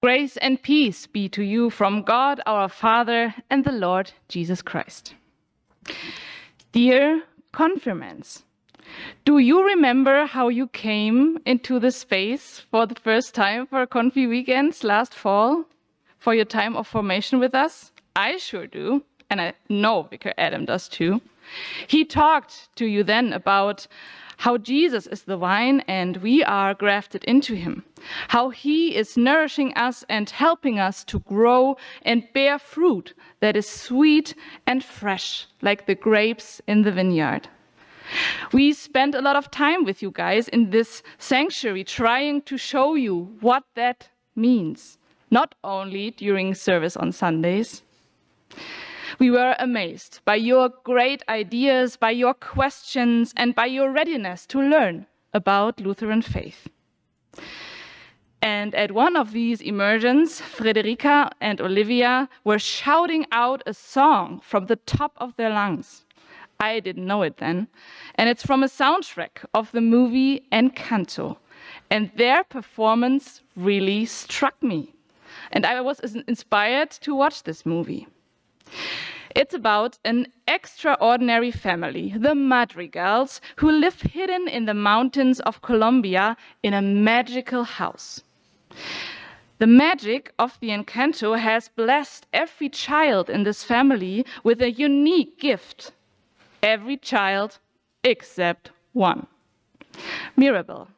Grace and peace be to you from God our Father and the Lord Jesus Christ. Dear confirmants, do you remember how you came into this space for the first time for Confi Weekends last fall, for your time of formation with us? I sure do, and I know Vicar Adam does too. He talked to you then about how Jesus is the vine and we are grafted into him, how he is nourishing us and helping us to grow and bear fruit that is sweet and fresh, like the grapes in the vineyard. We spent a lot of time with you guys in this sanctuary trying to show you what that means, not only during service on Sundays. We were amazed by your great ideas, by your questions, and by your readiness to learn about Lutheran faith. And at one of these immersions, Frederica and Olivia were shouting out a song from the top of their lungs. I didn't know it then. And it's from a soundtrack of the movie Encanto. And their performance really struck me. And I was inspired to watch this movie. It's about an extraordinary family, the Madrigals, who live hidden in the mountains of Colombia in a magical house. The magic of the Encanto has blessed every child in this family with a unique gift. Every child except one, Mirabel.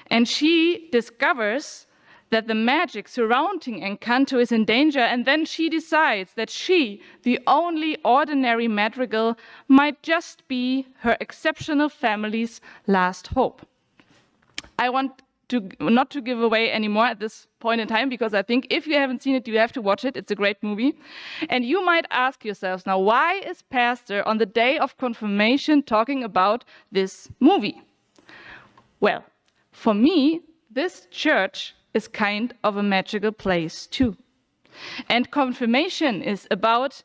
And she discovers that the magic surrounding Encanto is in danger, and then she decides that she, the only ordinary madrigal, might just be her exceptional family's last hope. I want not to give away anymore at this point in time, because I think if you haven't seen it, you have to watch it. It's a great movie. And you might ask yourselves now, why is Pastor on the day of confirmation talking about this movie? Well, for me, this church is kind of a magical place too. And confirmation is about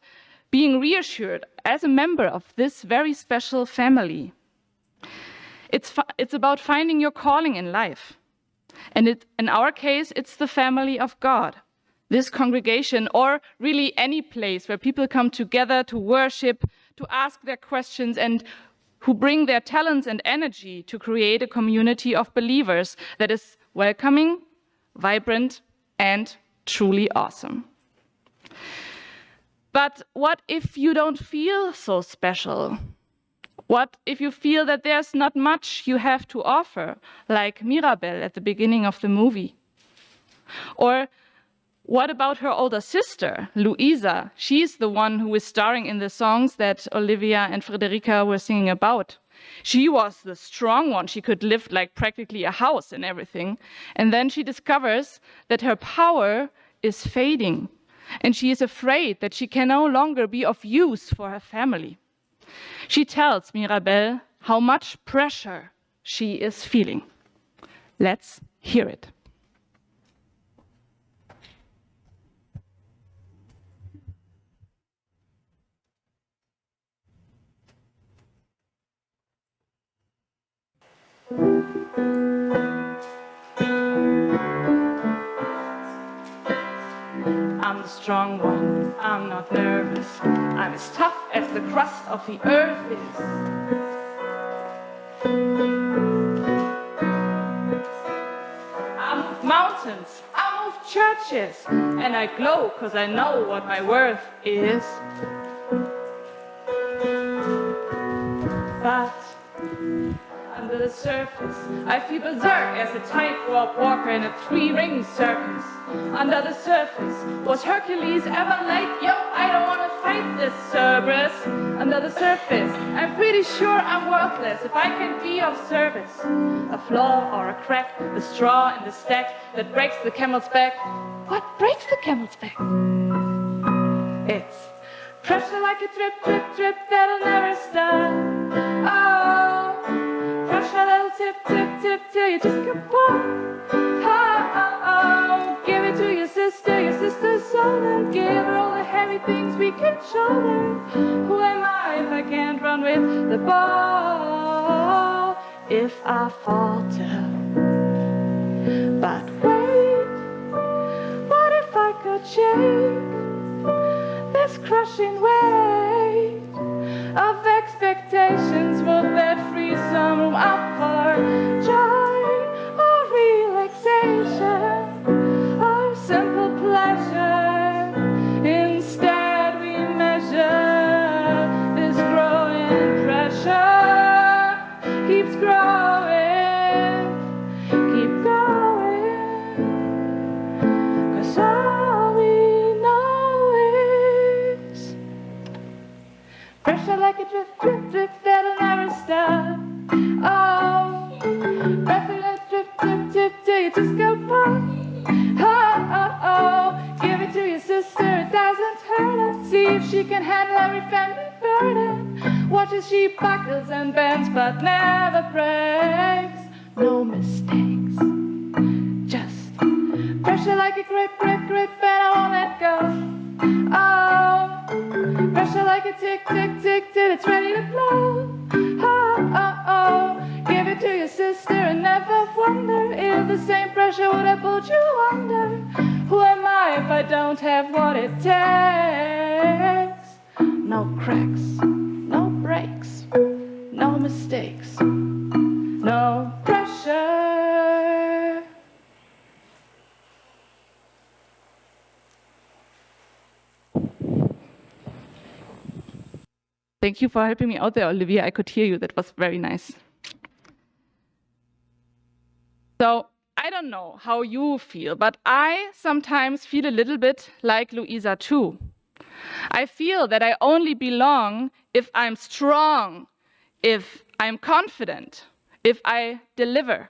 being reassured as a member of this very special family. It's about finding your calling in life. And in our case, it's the family of God, this congregation, or really any place where people come together to worship, to ask their questions, and who bring their talents and energy to create a community of believers that is welcoming, vibrant, and truly awesome. But what if you don't feel so special? What if you feel that there's not much you have to offer, like Mirabel at the beginning of the movie? Or what about her older sister, Luisa? She's the one who is starring in the songs that Olivia and Frederica were singing about. She was the strong one. She could lift like practically a house and everything. And then she discovers that her power is fading. And she is afraid that she can no longer be of use for her family. She tells Mirabel how much pressure she is feeling. Let's hear it. I'm the strong one, I'm not nervous. I'm as tough as the crust of the earth is. I move mountains, I move churches, and I glow 'cause I know what my worth is. But under the surface, I feel berserk as a tightrope walker in a three-ring circus. Under the surface, was Hercules ever late? Yo, I don't want to fight this Cerberus. Under the surface, I'm pretty sure I'm worthless if I can be of service. A flaw or a crack, the straw in the stack that breaks the camel's back. What breaks the camel's back? It's pressure like a drip, drip, drip that'll never stop. Oh, pressure that'll tip, tip, tip till you just kaput. Oh, oh, oh, give it to your sister's shoulder. Give her all the heavy things we can shoulder. Who am I if I can't run with the ball? If I falter, but wait. shake this crushing weight of expectations. Will there free some room up for joy or relaxation or simple pleasure? Instead we measure this growing pressure. Keeps growing, keep going, 'cause all we know is pressure like a drip, drip, drip that'll never stop. Oh, pressure like drip, drip, drip till you just go pop. Oh, oh, oh, give it to your sister, it doesn't hurt her. See if she can handle every family burden. Watch as she buckles and bends but never breaks. No mistakes, just pressure like a grip, grip, grip, and I won't let go. Oh, pressure like a tick, tick, tick till it's ready to blow. Oh, oh, oh, give it to your sister and never wonder if the same pressure would have pulled you under. Who am I if I don't have what it takes? No cracks, no breaks, no mistakes, no pressure. Thank you for helping me out there, Olivia. I could hear you. That was very nice. So I don't know how you feel, but I sometimes feel a little bit like Luisa too. I feel that I only belong if I'm strong, if I'm confident, if I deliver.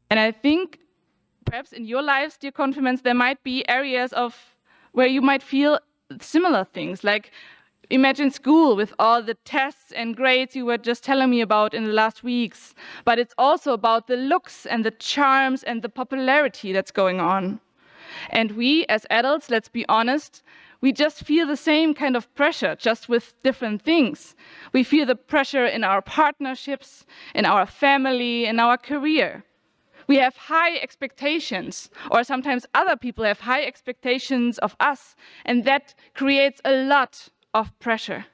And I think perhaps in your lives, dear confirmants, there might be areas of where you might feel similar things, like imagine school with all the tests and grades you were just telling me about in the last weeks. But it's also about the looks and the charms and the popularity that's going on. And we as adults, let's be honest, we just feel the same kind of pressure, just with different things. We feel the pressure in our partnerships, in our family, in our career. We have high expectations, or sometimes other people have high expectations of us, and that creates a lot of pressure.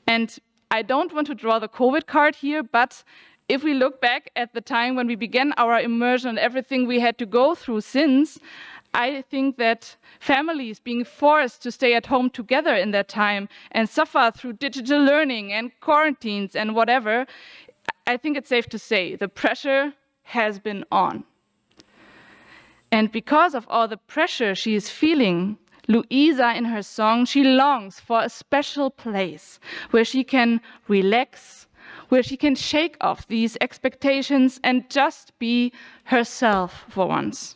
And I don't want to draw the COVID card here, but if we look back at the time when we began our immersion and everything we had to go through since, I think that families being forced to stay at home together in that time and suffer through digital learning and quarantines and whatever, I think it's safe to say the pressure has been on. And because of all the pressure she is feeling, Luisa, in her song, she longs for a special place where she can relax, where she can shake off these expectations and just be herself for once.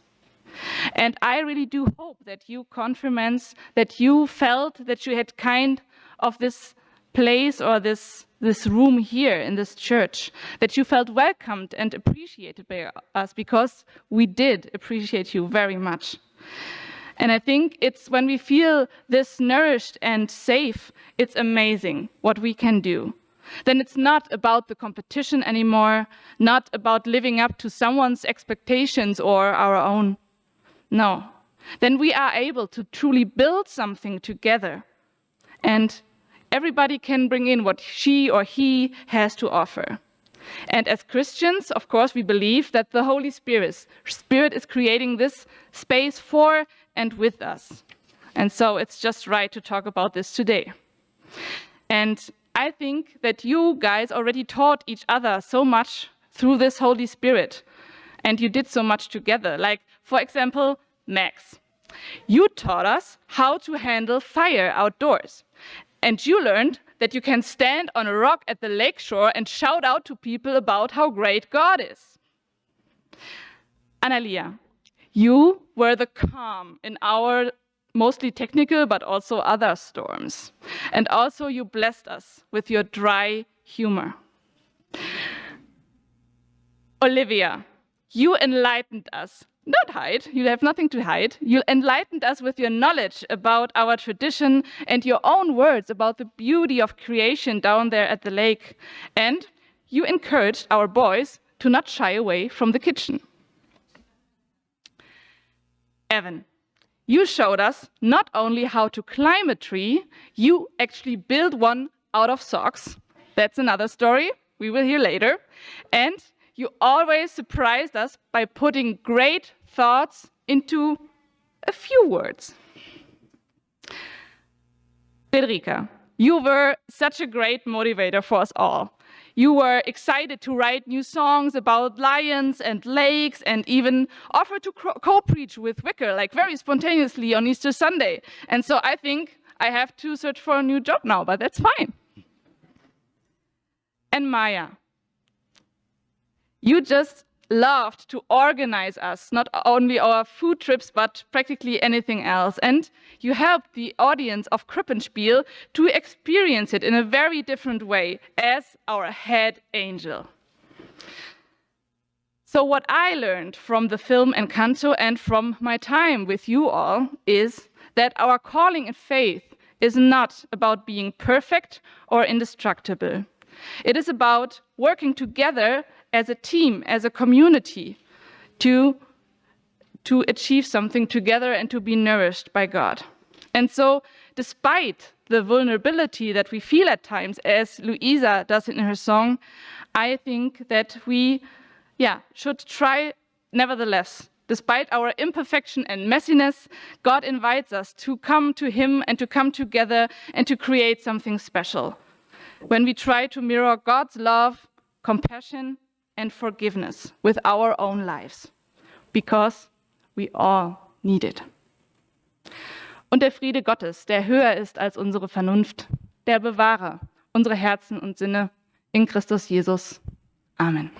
And I really do hope that you confirmants, that you felt that you had kind of this place or this room here in this church, that you felt welcomed and appreciated by us, because we did appreciate you very much. And I think it's when we feel this nourished and safe, it's amazing what we can do. Then it's not about the competition anymore, not about living up to someone's expectations or our own. No. Then we are able to truly build something together. And everybody can bring in what she or he has to offer. And as Christians, of course, we believe that the Holy Spirit is creating this space for and with us. And so it's just right to talk about this today. And I think that you guys already taught each other so much through this Holy Spirit. And you did so much together. Like, for example, Max. You taught us how to handle fire outdoors. And you learned that you can stand on a rock at the lakeshore and shout out to people about how great God is. Analia, you were the calm in our mostly technical but also other storms. And also you blessed us with your dry humor. Olivia, you enlightened us. Don't hide, you have nothing to hide. You enlightened us with your knowledge about our tradition and your own words about the beauty of creation down there at the lake. And you encouraged our boys to not shy away from the kitchen. Evan, you showed us not only how to climb a tree, you actually built one out of socks. That's another story we will hear later. And you always surprised us by putting great thoughts into a few words. Friederike, you were such a great motivator for us all. You were excited to write new songs about lions and lakes and even offer to co-preach with Wicker, like very spontaneously on Easter Sunday. And so I think I have to search for a new job now, but that's fine. And Maya, you just loved to organize us, not only our food trips, but practically anything else. And you helped the audience of Krippenspiel to experience it in a very different way as our head angel. So what I learned from the film Encanto and from my time with you all is that our calling in faith is not about being perfect or indestructible. It is about working together as a team, as a community, to achieve something together and to be nourished by God. And so, despite the vulnerability that we feel at times, as Luisa does in her song, I think that we should try nevertheless. Despite our imperfection and messiness, God invites us to come to Him and to come together and to create something special. When we try to mirror God's love, compassion, and forgiveness with our own lives, because we all need it. Und der Friede Gottes, der höher ist als unsere Vernunft, der bewahre unsere Herzen und Sinne in Christus Jesus. Amen.